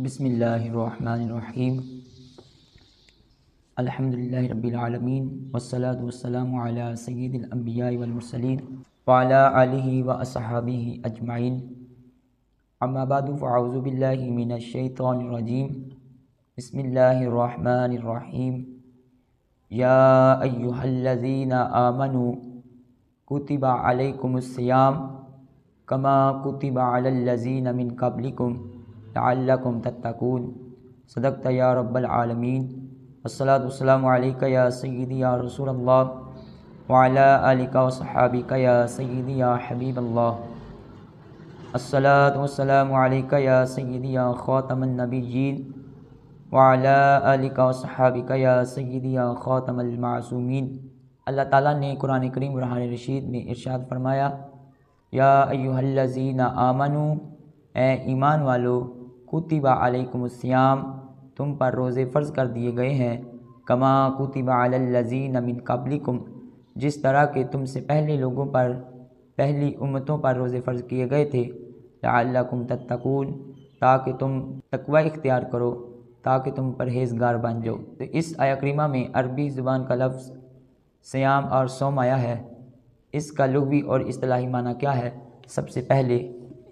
بسم اللہ الرحمن الرحیم الحمدللہ رب العالمین والصلاة والسلام علی سید الانبیاء والمرسلین وعلی آلہ واصحابہ اجمعین اما بعد فاعوذ باللہ من الشیطان الرجیم بسم اللہ الرحمن الرحیم یا ایہا الذین آمنوا کتب علیکم الصیام کما کتب علی الذین من قبلکم لعلکم تتقون صدقت یا رب العالمین والصلاة والسلام علیکہ یا سیدی یا رسول اللہ وعلی آلکہ وصحابکہ یا سیدی یا حبیب اللہ الصلاة والسلام علیکہ یا سیدی یا خاتم النبیین وعلی آلکہ وصحابکہ یا سیدی یا خاتم المعصومین۔ اللہ تعالیٰ نے قرآن کریم برہان رشید میں ارشاد فرمایا، یا ایہا الذین آمنوا، اے ایمان والو، کتب علیکم الصیام، تم پر روزے فرض کر دیے گئے ہیں، کما کتب علی الذین من قبلکم، جس طرح کہ تم سے پہلے لوگوں پر، پہلی امتوں پر روزے فرض کیے گئے تھے، لعلکم تتقون، تاکہ تم تقوی اختیار کرو، تاکہ تم پرہیزگار بن جاؤ۔ تو اس آیہ کریمہ میں عربی زبان کا لفظ صیام اور صوم آیا ہے۔ اس کا لغوی اور اصطلاحی معنی کیا ہے، سب سے پہلے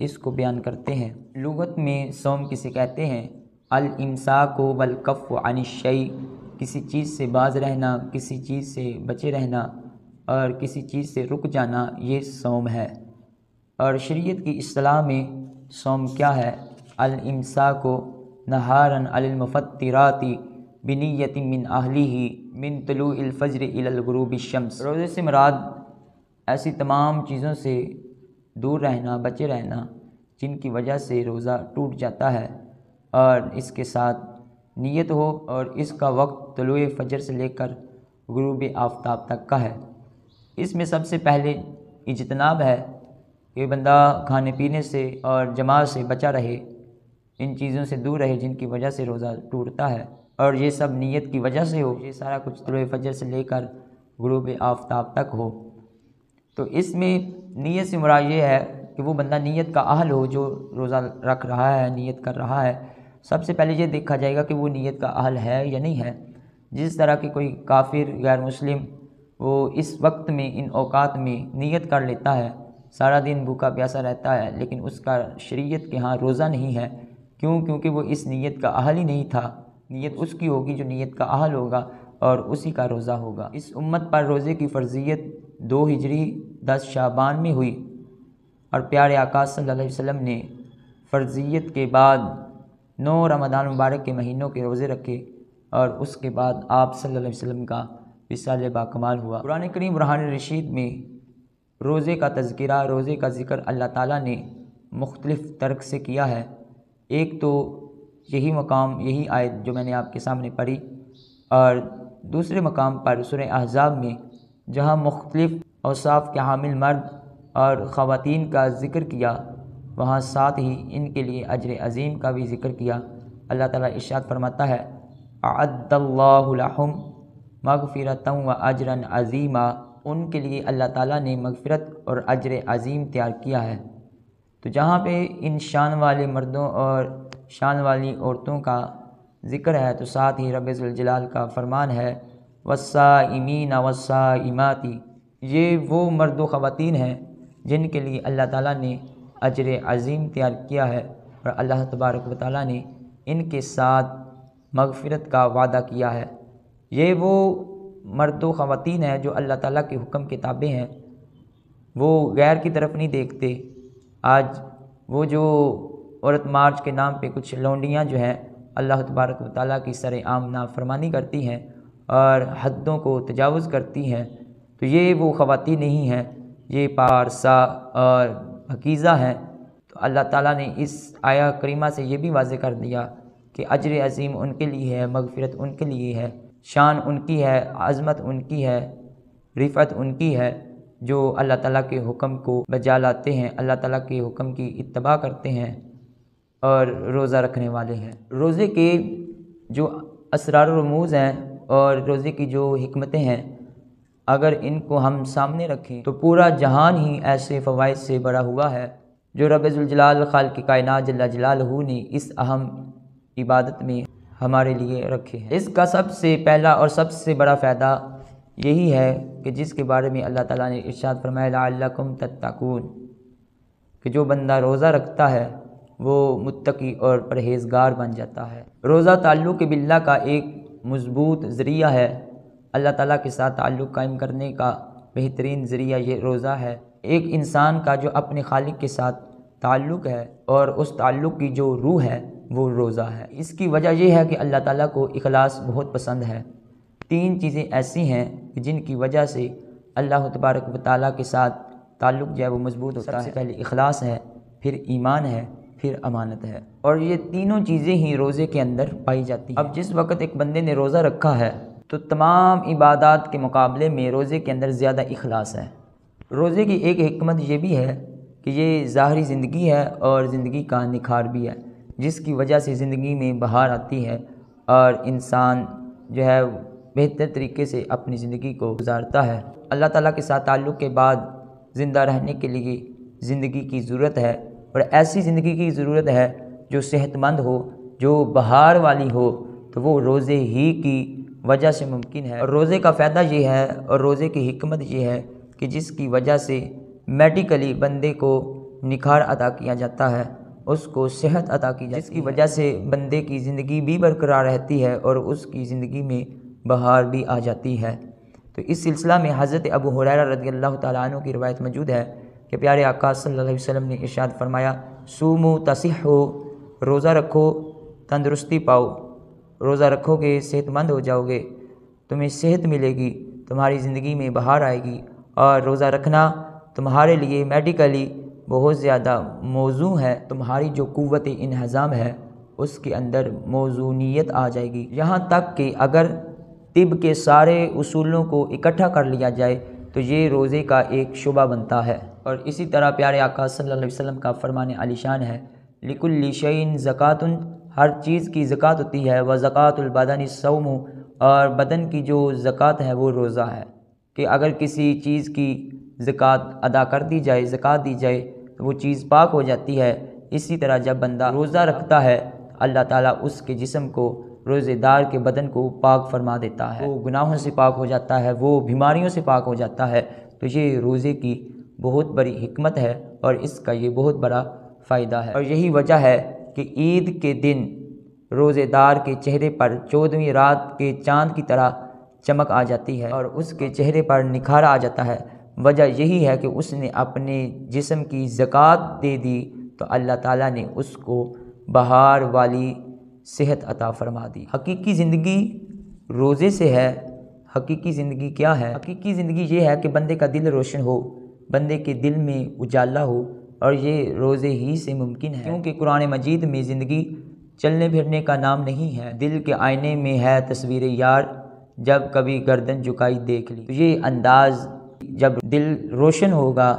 اس کو بیان کرتے ہیں۔ لغت میں صوم کسے کہتے ہیں؟ الامساک والکف عن الشیء، کسی چیز سے باز رہنا، کسی چیز سے بچے رہنا اور کسی چیز سے رک جانا، یہ صوم ہے۔ اور شریعت کی اصطلاح میں صوم کیا ہے؟ الامساک نہارا علی المفطرات بنیۃ من اہلہ من طلوع الفجر الی الغروب الشمس۔ روزے سے مراد ایسی تمام چیزوں سے دور رہنا، بچے رہنا جن کی وجہ سے روزہ ٹوٹ جاتا ہے، اور اس کے ساتھ نیت ہو، اور اس کا وقت طلوع فجر سے لے کر غروب آفتاب تک کا ہے۔ اس میں سب سے پہلے اجتناب ہے کہ بندہ کھانے پینے سے اور جماعت سے بچا رہے، ان چیزوں سے دور رہے جن کی وجہ سے روزہ ٹوٹتا ہے، اور یہ سب نیت کی وجہ سے ہو، یہ سارا کچھ طلوع فجر سے لے کر غروب آفتاب تک ہو۔ تو اس میں نیت سے مراد یہ ہے کہ وہ بندہ نیت کا اہل ہو، جو روزہ رکھ رہا ہے، نیت کر رہا ہے۔ سب سے پہلے یہ دیکھا جائے گا کہ وہ نیت کا اہل ہے یا نہیں ہے۔ جس طرح کہ کوئی کافر غیر مسلم وہ اس وقت میں، ان اوقات میں نیت کر لیتا ہے، سارا دن بھوکا پیاسا رہتا ہے، لیکن اس کا شریعت کے ہاں روزہ نہیں ہے۔ کیوں؟ کیونکہ وہ اس نیت کا اہل ہی نہیں تھا۔ نیت اس کی ہوگی جو نیت کا اہل ہوگا، اور اسی کا روزہ ہوگا۔ اس امت پر روزے کی فرضیت 2 ہجری 10 شعبان میں ہوئی، اور پیارے آقا صلی اللہ علیہ وسلم نے فرضیت کے بعد 9 رمضان مبارک کے مہینوں کے روزے رکھے، اور اس کے بعد آپ صلی اللہ علیہ وسلم کا وصال باکمال ہوا۔ قرآن کریم برہان رشید میں روزے کا تذکرہ، روزے کا ذکر اللہ تعالیٰ نے مختلف طرق سے کیا ہے۔ ایک تو یہی مقام، یہی آیت جو میں نے آپ کے سامنے پڑھی، اور دوسرے مقام پر سورہ احزاب میں جہاں مختلف اوصاف کے حامل مرد اور خواتین کا ذکر کیا، وہاں ساتھ ہی ان کے لیے اجر عظیم کا بھی ذکر کیا۔ اللہ تعالیٰ ارشاد فرماتا ہے، اعد اللہ لہم مغفرۃ و اجرا عظیما، ان کے لیے اللہ تعالیٰ نے مغفرت اور اجر عظیم تیار کیا ہے۔ تو جہاں پہ ان شان والے مردوں اور شان والی عورتوں کا ذکر ہے، تو ساتھ ہی رب ذوالجلال کا فرمان ہے، والصائمین والصائمات، یہ وہ مرد و خواتین ہیں جن کے لیے اللہ تعالیٰ نے اجر عظیم تیار کیا ہے، اور اللہ تبارک و تعالیٰ نے ان کے ساتھ مغفرت کا وعدہ کیا ہے۔ یہ وہ مرد و خواتین ہیں جو اللہ تعالیٰ کے حکم کے تابع ہیں، وہ غیر کی طرف نہیں دیکھتے۔ آج وہ جو عورت مارچ کے نام پہ کچھ لونڈیاں جو ہیں اللہ تبارک و تعالیٰ کی سرعام نافرمانی کرتی ہیں اور حدوں کو تجاوز کرتی ہیں، تو یہ وہ خواتین نہیں ہیں، یہ پارسا اور حقیزہ ہیں۔ تو اللہ تعالیٰ نے اس آیہ کریمہ سے یہ بھی واضح کر دیا کہ اجر عظیم ان کے لیے ہے، مغفرت ان کے لیے ہے، شان ان کی ہے، عظمت ان کی ہے، رفعت ان کی ہے، جو اللہ تعالیٰ کے حکم کو بجا لاتے ہیں، اللہ تعالیٰ کے حکم کی اتباع کرتے ہیں اور روزہ رکھنے والے ہیں۔ روزے کے جو اسرار و رموز ہیں اور روزے کی جو حکمتیں ہیں، اگر ان کو ہم سامنے رکھیں تو پورا جہان ہی ایسے فوائد سے بھرا ہوا ہے جو رب ذوالجلال خالق کائنات جل جلالہ نے اس اہم عبادت میں ہمارے لیے رکھے ہیں۔ اس کا سب سے پہلا اور سب سے بڑا فائدہ یہی ہے کہ جس کے بارے میں اللہ تعالیٰ نے ارشاد فرمایا لعلکم تتقون، کہ جو بندہ روزہ رکھتا ہے وہ متقی اور پرہیزگار بن جاتا ہے۔ روزہ تعلق باللہ کا ایک مضبوط ذریعہ ہے۔ اللہ تعالیٰ کے ساتھ تعلق قائم کرنے کا بہترین ذریعہ یہ روزہ ہے۔ ایک انسان کا جو اپنے خالق کے ساتھ تعلق ہے اور اس تعلق کی جو روح ہے وہ روزہ ہے۔ اس کی وجہ یہ ہے کہ اللہ تعالیٰ کو اخلاص بہت پسند ہے۔ 3 چیزیں ایسی ہیں کہ جن کی وجہ سے اللہ تبارک و تعالیٰ کے ساتھ تعلق جو ہے وہ مضبوط ہوتا ہے۔ سب سے پہلے اخلاص ہے، پھر ایمان ہے، پھر امانت ہے، اور یہ تینوں چیزیں ہی روزے کے اندر پائی جاتی ہیں۔ اب جس وقت ایک بندے نے روزہ رکھا ہے تو تمام عبادات کے مقابلے میں روزے کے اندر زیادہ اخلاص ہے۔ روزے کی ایک حکمت یہ بھی ہے کہ یہ ظاہری زندگی ہے اور زندگی کا نکھار بھی ہے، جس کی وجہ سے زندگی میں بہار آتی ہے اور انسان جو ہے بہتر طریقے سے اپنی زندگی کو گزارتا ہے۔ اللہ تعالیٰ کے ساتھ تعلق کے بعد زندہ رہنے کے لیے زندگی کی ضرورت ہے، اور ایسی زندگی کی ضرورت ہے جو صحت مند ہو، جو بہار والی ہو، تو وہ روزے ہی کی وجہ سے ممکن ہے۔ اور روزے کا فائدہ یہ ہے اور روزے کی حکمت یہ ہے کہ جس کی وجہ سے میڈیکلی بندے کو نکھار عطا کیا جاتا ہے، اس کو صحت عطا کی جاتی ہے، جس کی وجہ سے بندے کی زندگی بھی برقرار رہتی ہے اور اس کی زندگی میں بہار بھی آ جاتی ہے۔ تو اس سلسلہ میں حضرت ابو ہریرہ رضی اللہ تعالیٰ عنہ کی روایت موجود ہے کہ پیارے آقا صلی اللہ علیہ وسلم نے ارشاد فرمایا صوموا تصحوا، روزہ رکھو تندرستی پاؤ، روزہ رکھو گے صحت مند ہو جاؤ گے، تمہیں صحت ملے گی، تمہاری زندگی میں بہار آئے گی، اور روزہ رکھنا تمہارے لیے میڈیکلی بہت زیادہ موزوں ہے، تمہاری جو قوت انہضام ہے اس کے اندر موزونیت آ جائے گی، یہاں تک کہ اگر طب کے سارے اصولوں کو اکٹھا کر لیا جائے تو یہ روزے کا ایک شعبہ بنتا ہے۔ اور اسی طرح پیارے آقا صلی اللہ علیہ وسلم کا فرمان عالی شان ہے لِكُلِّ شَيْءٍ زَكَاةٌ، ہر چیز کی زکوٰۃ ہوتی ہے، وَزَكَاةُ الْبَدَنِ الصَّوْمُ، اور بدن کی جو زکوٰۃ ہے وہ روزہ ہے، کہ اگر کسی چیز کی زکوٰۃ ادا کر دی جائے، زکوٰۃ دی جائے تو وہ چیز پاک ہو جاتی ہے۔ اسی طرح جب بندہ روزہ رکھتا ہے اللہ تعالیٰ اس کے جسم کو، روزے دار کے بدن کو پاک فرما دیتا ہے، وہ گناہوں سے پاک ہو جاتا ہے، وہ بیماریوں سے پاک ہو جاتا ہے۔ تو یہ روزے کی بہت بڑی حکمت ہے اور اس کا یہ بہت بڑا فائدہ ہے، اور یہی وجہ ہے کہ عید کے دن روزے دار کے چہرے پر 14ویں رات کے چاند کی طرح چمک آ جاتی ہے اور اس کے چہرے پر نکھار آ جاتا ہے۔ وجہ یہی ہے کہ اس نے اپنے جسم کی زکوٰۃ دے دی تو اللہ تعالیٰ نے اس کو بہار والی صحت عطا فرما دی۔ حقیقی زندگی روزے سے ہے۔ حقیقی زندگی کیا ہے؟ حقیقی زندگی یہ ہے کہ بندے کا دل روشن ہو، بندے کے دل میں اجالا ہو، اور یہ روزے ہی سے ممکن ہے، کیونکہ قرآن مجید میں زندگی چلنے پھرنے کا نام نہیں ہے۔ دل کے آئینے میں ہے تصویر یار، جب کبھی گردن جھکائی دیکھ لی۔ تو یہ انداز جب دل روشن ہوگا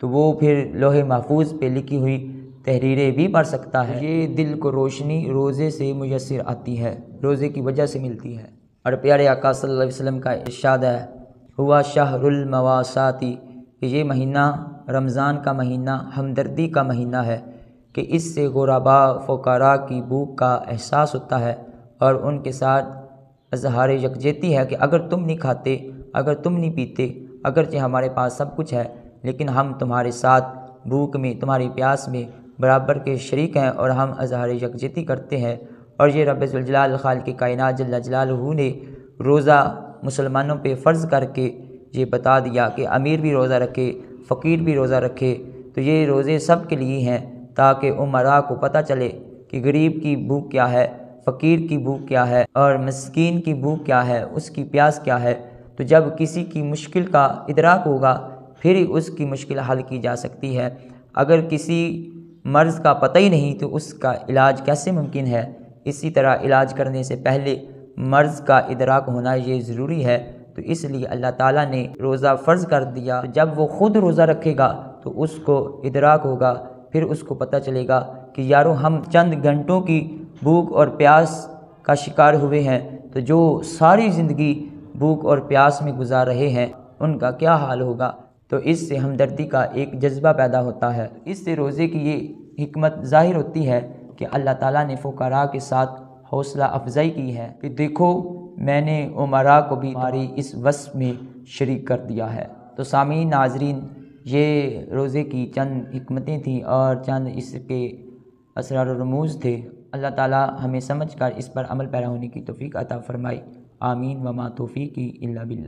تو وہ پھر لوح محفوظ پہ لکھی ہوئی تحریریں بھی پڑھ سکتا ہے۔ یہ دل کو روشنی روزے سے میسر آتی ہے، روزے کی وجہ سے ملتی ہے۔ اور پیارے آقا صلی اللہ علیہ وسلم کا ارشاد ہے ہوا شہر المواسات، کہ یہ مہینہ رمضان کا مہینہ ہمدردی کا مہینہ ہے، کہ اس سے غرباء فقراء کی بھوک کا احساس ہوتا ہے اور ان کے ساتھ اظہار یکجہتی ہے کہ اگر تم نہیں کھاتے، اگر تم نہیں پیتے، اگرچہ ہمارے پاس سب کچھ ہے لیکن ہم تمہارے ساتھ بھوک میں، تمہاری پیاس میں برابر کے شریک ہیں اور ہم اظہار یکجہتی کرتے ہیں۔ اور یہ رب ذوالجلال خالق کائنات جل جلالہ نے روزہ مسلمانوں پہ فرض کر کے یہ بتا دیا کہ امیر بھی روزہ رکھے، فقیر بھی روزہ رکھے، تو یہ روزے سب کے لیے ہیں تاکہ امراء کو پتہ چلے کہ غریب کی بھوک کیا ہے، فقیر کی بھوک کیا ہے اور مسکین کی بھوک کیا ہے، اس کی پیاس کیا ہے۔ تو جب کسی کی مشکل کا ادراک ہوگا پھر ہی اس کی مشکل حل کی جا سکتی ہے۔ اگر کسی مرض کا پتہ ہی نہیں تو اس کا علاج کیسے ممکن ہے؟ اسی طرح علاج کرنے سے پہلے مرض کا ادراک ہونا یہ ضروری ہے، تو اس لیے اللہ تعالیٰ نے روزہ فرض کر دیا۔ جب وہ خود روزہ رکھے گا تو اس کو ادراک ہوگا، پھر اس کو پتہ چلے گا کہ یارو ہم چند گھنٹوں کی بھوک اور پیاس کا شکار ہوئے ہیں، تو جو ساری زندگی بھوک اور پیاس میں گزار رہے ہیں ان کا کیا حال ہوگا۔ تو اس سے ہمدردی کا ایک جذبہ پیدا ہوتا ہے۔ اس سے روزے کی یہ حکمت ظاہر ہوتی ہے کہ اللہ تعالیٰ نے فقراء کے ساتھ حوصلہ افزائی کی ہے کہ دیکھو میں نے امراء کو بھی تمہاری اس وصف میں شریک کر دیا ہے۔ تو سامعین ناظرین، یہ روزے کی چند حکمتیں تھیں اور چند اس کے اسرار و رموز تھے۔ اللہ تعالیٰ ہمیں سمجھ کر اس پر عمل پیرا ہونے کی توفیق عطا فرمائے۔ آمین وما توفیقی الا باللہ۔